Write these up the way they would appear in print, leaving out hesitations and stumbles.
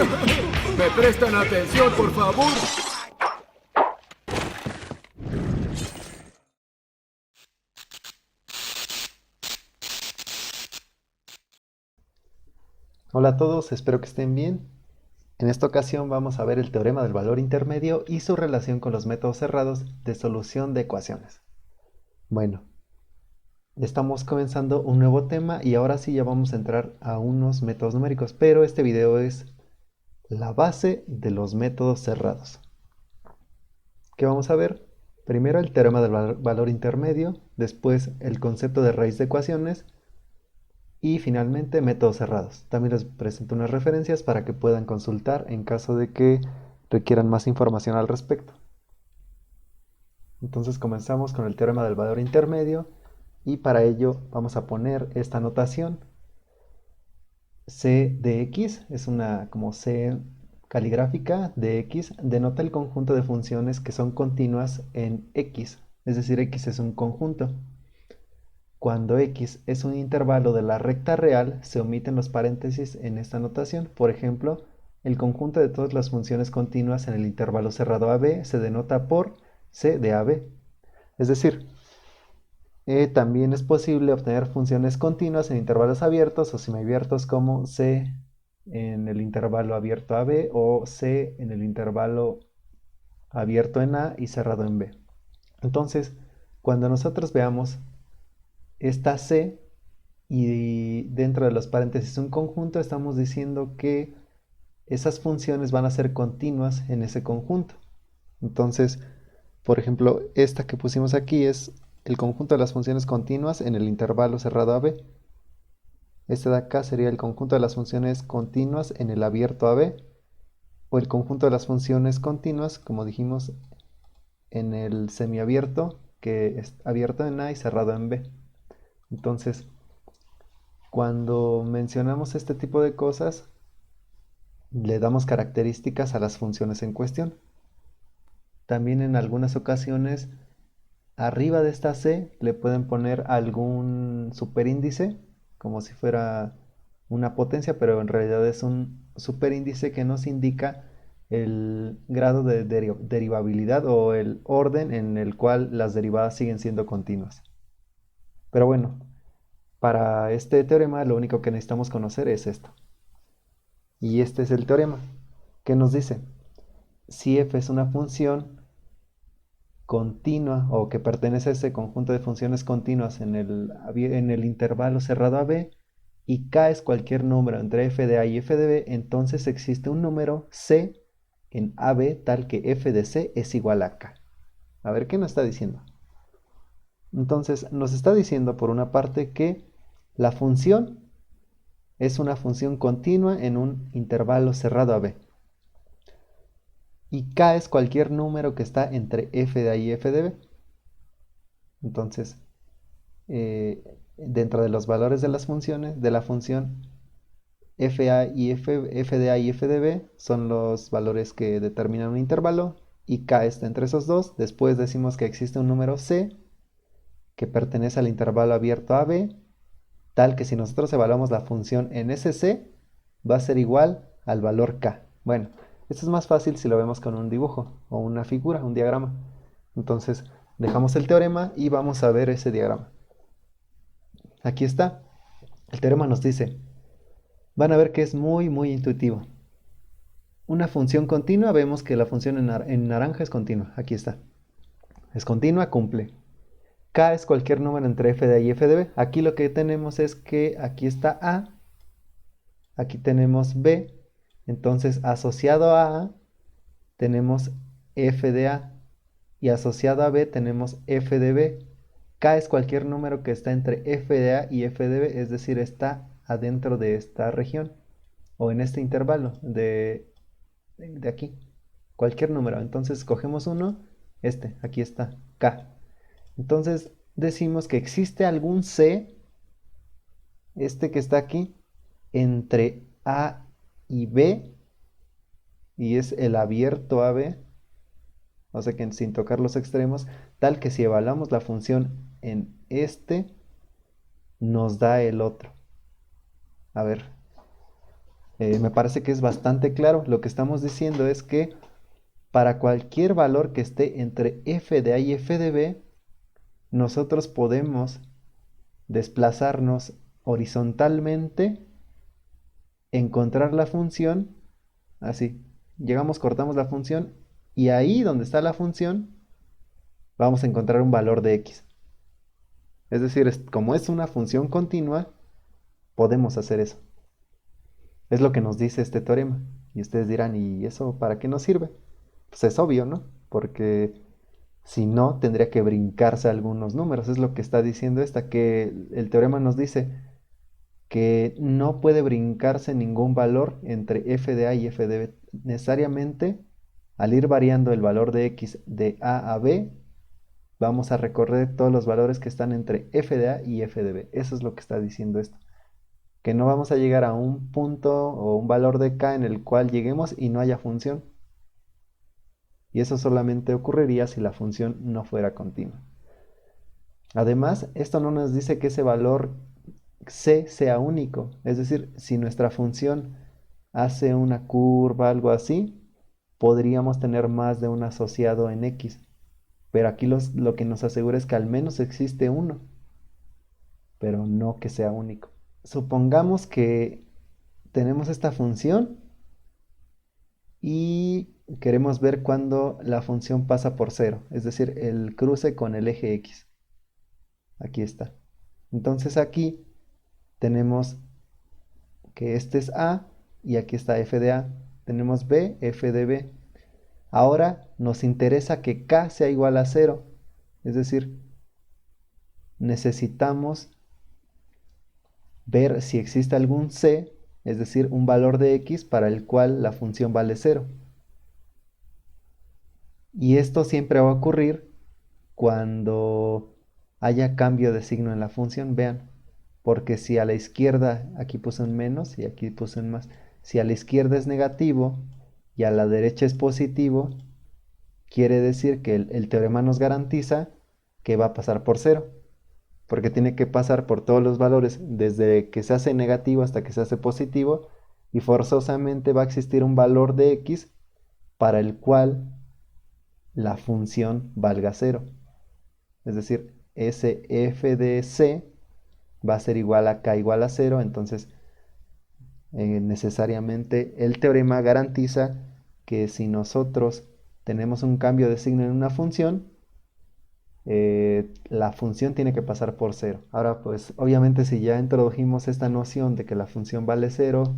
¿Me prestan atención, por favor? Hola a todos, espero que estén bien. En esta ocasión vamos a ver el teorema del valor intermedio y su relación con los métodos cerrados de solución de ecuaciones. Bueno, estamos comenzando un nuevo tema y ahora sí ya vamos a entrar a unos métodos numéricos, pero este video es la base de los métodos cerrados. ¿Qué vamos a ver? Primero el teorema del valor intermedio, después el concepto de raíz de ecuaciones y finalmente métodos cerrados. También les presento unas referencias para que puedan consultar en caso de que requieran más información al respecto. Entonces comenzamos con el teorema del valor intermedio y para ello vamos a poner esta notación. C de x es una como C caligráfica de x, denota el conjunto de funciones que son continuas en x, es decir, x es un conjunto. Cuando x es un intervalo de la recta real, se omiten los paréntesis en esta notación. Por ejemplo, el conjunto de todas las funciones continuas en el intervalo cerrado AB se denota por C de AB. Es decir, también es posible obtener funciones continuas en intervalos abiertos o semiabiertos como C en el intervalo abierto AB o C en el intervalo abierto en A y cerrado en B. Entonces, cuando nosotros veamos esta C y dentro de los paréntesis un conjunto, estamos diciendo que esas funciones van a ser continuas en ese conjunto. Entonces, por ejemplo, esta que pusimos aquí es el conjunto de las funciones continuas en el intervalo cerrado AB. Este de acá sería el conjunto de las funciones continuas en el abierto AB, o el conjunto de las funciones continuas, como dijimos, en el semiabierto, que es abierto en A y cerrado en B. Entonces, cuando mencionamos este tipo de cosas, le damos características a las funciones en cuestión. También en algunas ocasiones, arriba de esta C le pueden poner algún superíndice, como si fuera una potencia, pero en realidad es un superíndice que nos indica el grado de derivabilidad o el orden en el cual las derivadas siguen siendo continuas. Pero bueno, para este teorema lo único que necesitamos conocer es esto. Y este es el teorema que nos dice, si f es una función continua o que pertenece a ese conjunto de funciones continuas en el intervalo cerrado a b y k es cualquier número entre f de a y f de b, entonces existe un número c en AB tal que f de c es igual a k. A ver, ¿qué nos está diciendo? Entonces nos está diciendo por una parte que la función es una función continua en un intervalo cerrado a b. Y k es cualquier número que está entre f de a y f de b. Entonces, dentro de los valores de las funciones, de la función fa y f de a y f de b son los valores que determinan un intervalo y k está entre esos dos. Después decimos que existe un número c que pertenece al intervalo abierto a b, tal que si nosotros evaluamos la función en ese c, va a ser igual al valor k. Bueno, esto es más fácil si lo vemos con un dibujo o una figura, un diagrama. Entonces, dejamos el teorema y vamos a ver ese diagrama. Aquí está. El teorema nos dice, van a ver que es muy intuitivo. Una función continua, vemos que la función en naranja es continua. Aquí está. Es continua, cumple. K es cualquier número entre f de a y f de b. Aquí lo que tenemos es que aquí está a, aquí tenemos b. Entonces, asociado a a, tenemos f de a. Y asociado a b tenemos f de b. K es cualquier número que está entre f de a y f de b, es decir, está adentro de esta región o en este intervalo de aquí. Cualquier número. Entonces escogemos uno, aquí está, K. Entonces decimos que existe algún C, este que está aquí, entre A y B, y es el abierto AB, o sea que sin tocar los extremos, tal que si evaluamos la función en este, nos da el otro. A ver, me parece que es bastante claro. Lo que estamos diciendo es que para cualquier valor que esté entre f de a y f de b, nosotros podemos desplazarnos horizontalmente, encontrar la función, así, llegamos, cortamos la función y ahí donde está la función vamos a encontrar un valor de x. Es decir, como es una función continua, podemos hacer eso. Es lo que nos dice este teorema. Y ustedes dirán, ¿y eso para qué nos sirve? Pues es obvio, ¿no? Porque si no, tendría que brincarse algunos números. Es lo que está diciendo esta, que el teorema nos dice que no puede brincarse ningún valor entre f de a y f de b. Necesariamente, al ir variando el valor de x de a a b, vamos a recorrer todos los valores que están entre f de a y f de b. Eso es lo que está diciendo esto. Que no vamos a llegar a un punto o un valor de k en el cual lleguemos y no haya función. Y eso solamente ocurriría si la función no fuera continua. Además, esto no nos dice que ese valor c sea único. Es decir, si nuestra función hace una curva, algo así, podríamos tener más de un asociado en x. Pero aquí lo que nos asegura es que al menos existe uno, pero no que sea único. Supongamos que tenemos esta función y queremos ver cuándo la función pasa por cero, es decir, el cruce con el eje x. Aquí está. Entonces aquí tenemos que este es a y aquí está f de a. Tenemos b, f de b. Ahora nos interesa que k sea igual a cero, es decir, necesitamos ver si existe algún c, es decir, un valor de x para el cual la función vale cero. Y esto siempre va a ocurrir cuando haya cambio de signo en la función, vean, porque si a la izquierda, aquí puse un menos y aquí puse un más, si a la izquierda es negativo y a la derecha es positivo, quiere decir que el teorema nos garantiza que va a pasar por cero, porque tiene que pasar por todos los valores desde que se hace negativo hasta que se hace positivo, y forzosamente va a existir un valor de x para el cual la función valga cero. Es decir, ese f de c va a ser igual a k igual a cero, entonces necesariamente el teorema garantiza que si nosotros tenemos un cambio de signo en una función, la función tiene que pasar por cero. Ahora, pues obviamente si ya introdujimos esta noción de que la función vale cero,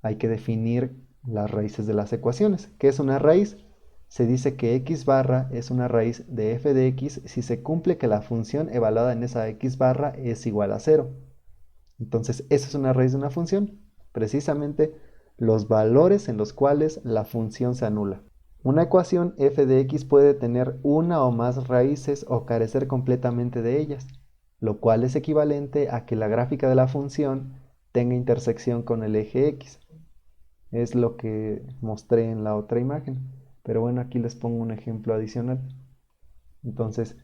hay que definir las raíces de las ecuaciones. ¿Qué es una raíz? Se dice que x barra es una raíz de f de x si se cumple que la función evaluada en esa x barra es igual a cero. Entonces, esa es una raíz de una función, precisamente los valores en los cuales la función se anula. Una ecuación f de x puede tener una o más raíces o carecer completamente de ellas, lo cual es equivalente a que la gráfica de la función tenga intersección con el eje x. Es lo que mostré en la otra imagen. Pero bueno, aquí les pongo un ejemplo adicional. Entonces,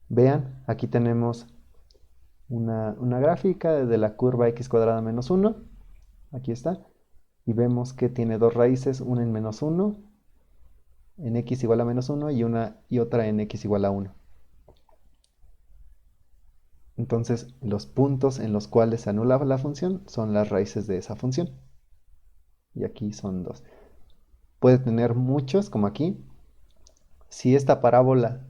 vean, aquí tenemos una gráfica de la curva x cuadrada menos 1. Aquí está. Y vemos que tiene dos raíces, una en menos 1, en x igual a menos 1 y otra en x igual a 1. Entonces, los puntos en los cuales se anula la función son las raíces de esa función. Y aquí son dos. Puede tener muchos, como aquí. Si esta parábola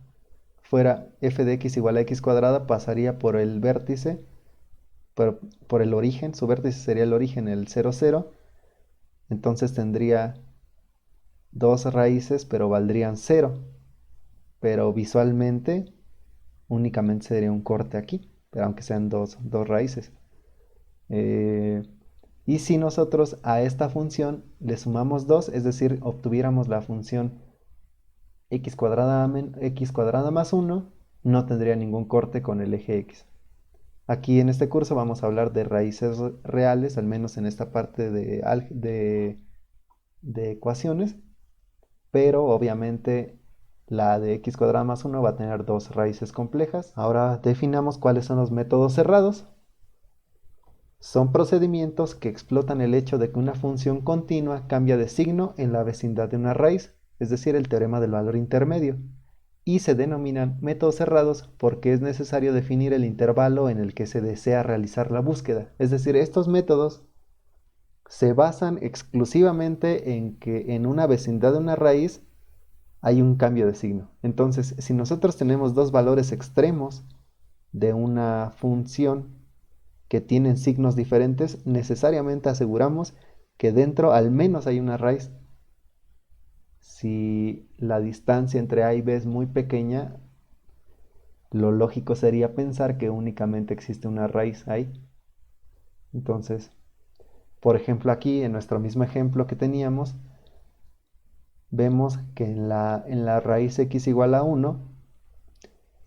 fuera f de x igual a x cuadrada, pasaría por el vértice, por el origen, su vértice sería el origen, el 0, 0. Entonces tendría dos raíces, pero valdrían 0. Pero visualmente únicamente sería un corte aquí, pero aunque sean dos raíces. Y si nosotros a esta función le sumamos 2, es decir, obtuviéramos la función x cuadrada más 1, no tendría ningún corte con el eje x. Aquí en este curso vamos a hablar de raíces reales, al menos en esta parte de ecuaciones, pero obviamente la de x cuadrada más 1 va a tener dos raíces complejas. Ahora definamos cuáles son los métodos cerrados. Son procedimientos que explotan el hecho de que una función continua cambia de signo en la vecindad de una raíz, es decir, el teorema del valor intermedio, y se denominan métodos cerrados porque es necesario definir el intervalo en el que se desea realizar la búsqueda. Es decir, estos métodos se basan exclusivamente en que en una vecindad de una raíz hay un cambio de signo. Entonces, si nosotros tenemos dos valores extremos de una función que tienen signos diferentes, necesariamente aseguramos que dentro al menos hay una raíz. Si la distancia entre A y B es muy pequeña, lo lógico sería pensar que únicamente existe una raíz ahí. Entonces, por ejemplo, aquí en nuestro mismo ejemplo que teníamos, vemos que en la raíz x igual a 1,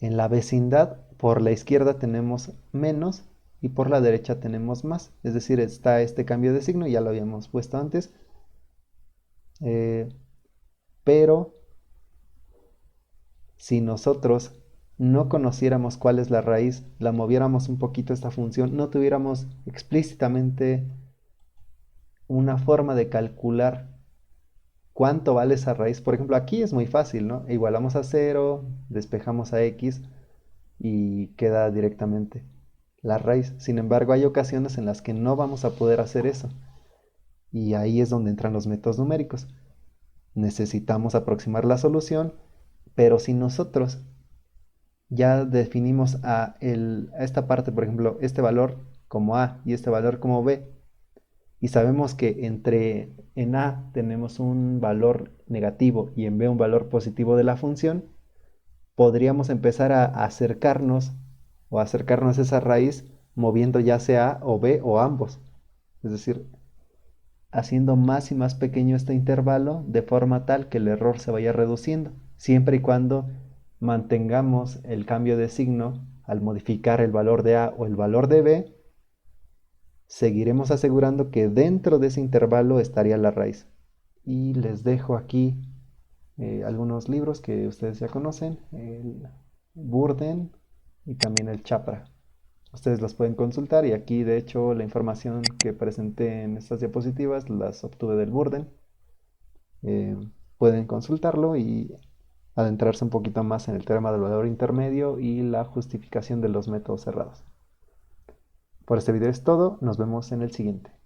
en la vecindad por la izquierda tenemos menos y por la derecha tenemos más. Es decir, está este cambio de signo, ya lo habíamos puesto antes. Pero si nosotros no conociéramos cuál es la raíz, la moviéramos un poquito esta función, no tuviéramos explícitamente una forma de calcular cuánto vale esa raíz. Por ejemplo, aquí es muy fácil, ¿no? Igualamos a 0, despejamos a x y queda directamente la raíz. Sin embargo, hay ocasiones en las que no vamos a poder hacer eso. Y ahí es donde entran los métodos numéricos. Necesitamos aproximar la solución, pero si nosotros ya definimos a esta parte, por ejemplo, este valor como A y este valor como B, y sabemos que en A tenemos un valor negativo y en B un valor positivo de la función, podríamos empezar a acercarnos o acercarnos a esa raíz moviendo ya sea A o B o ambos. Es decir, haciendo más y más pequeño este intervalo de forma tal que el error se vaya reduciendo, siempre y cuando mantengamos el cambio de signo al modificar el valor de A o el valor de B, seguiremos asegurando que dentro de ese intervalo estaría la raíz. Y les dejo aquí algunos libros que ustedes ya conocen, el Burden y también el Chapra. Ustedes los pueden consultar y aquí de hecho la información que presenté en estas diapositivas las obtuve del Burden. Eh, Pueden consultarlo y adentrarse un poquito más en el teorema del valor intermedio y la justificación de los métodos cerrados. Por este video es todo, nos vemos en el siguiente.